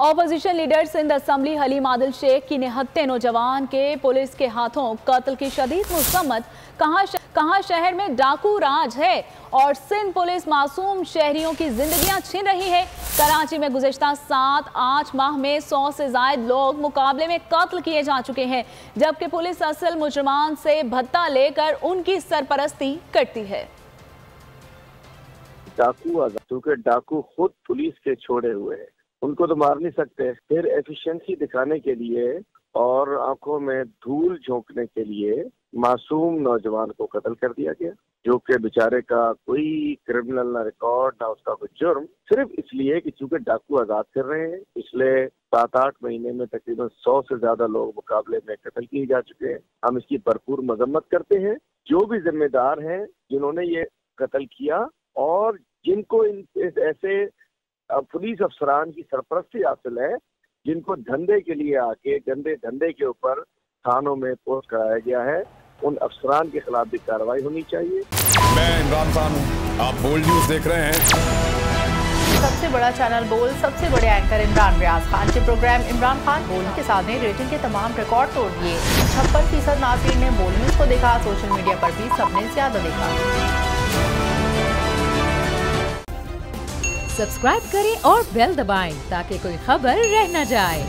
Opposition leader Sindh assembly Haleem Adil Sheikh की निहत्थे नौजवान के पुलिस के हाथों कत्ल की शदीद मुज़म्मत। कहां शहर में डाकू राज है और सिंध पुलिस मासूम शहरियों की जिंदगियां छीन रही है। कराची में गुज़िश्ता 7-8 माह में 100 से ज़ायद लोग मुकाबले में कत्ल किए जा चुके हैं, जबकि पुलिस असल मुजरमान से भत्ता लेकर उनकी सरपरस्ती करती है। डाकू क्योंकि डाकू खुद पुलिस के छोड़े हुए हैं, उनको तो मार नहीं सकते। फिर एफिशिएंसी दिखाने के लिए और आंखों में धूल झोंकने के लिए मासूम नौजवान को कत्ल कर दिया गया, जो कि बेचारे का कोई क्रिमिनल ना रिकॉर्ड ना उसका कोई जुर्म, सिर्फ इसलिए कि चूंकि डाकू आजाद कर रहे हैं। पिछले 7-8 महीने में तकरीबन 100 से ज्यादा लोग मुकाबले में कत्ल किए जा चुके हैं। हम इसकी भरपूर मजम्मत करते हैं। जो भी जिम्मेदार हैं जिन्होंने ये कत्ल किया और जिनको ऐसे पुलिस अफसरान की सरपरस्ती हासिल है, जिनको धंधे के लिए आके गंदे धंधे के ऊपर थानों में पोस्ट कराया गया है, उन अफसरान के खिलाफ भी कार्रवाई होनी चाहिए। मैं इमरान खान हूँ, आप बोल्ड न्यूज देख रहे हैं। सबसे बड़ा चैनल बोल, सबसे बड़े एंकर इमरान रियाज खान के प्रोग्राम इमरान खान बोल के साथ रेटिंग के तमाम रिकॉर्ड तोड़ दिए। 56% नाज़रीन ने बोल न्यूज को देखा। सोशल मीडिया पर भी सबने ज्यादा देखा। सब्सक्राइब करें और बेल दबाएं ताकि कोई खबर रह न जाए।